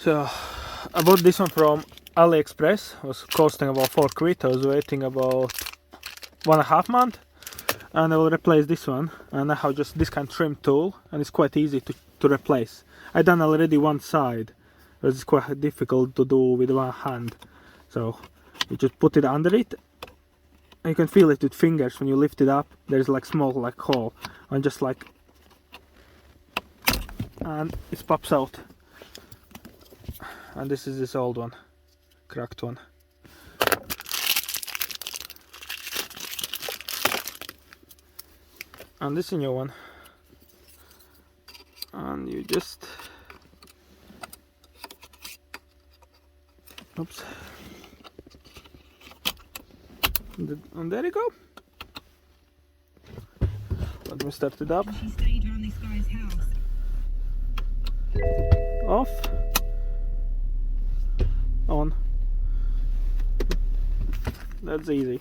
So I bought this one from AliExpress. It was costing about 4 quid. I was waiting about 1.5 months, and I will replace this one. And I have just this kind of trim tool, and it's quite easy to replace. I done already one side, but it's quite difficult to do with one hand. So you just put it under it. And you can feel it with fingers when you lift it up. There's like small like hole, and just like, and it pops out. And this is this old one, cracked one. And this is a new one. And you just, oops. And there you go. Let me start it up. She stayed around this guy's house. Off. On. That's easy.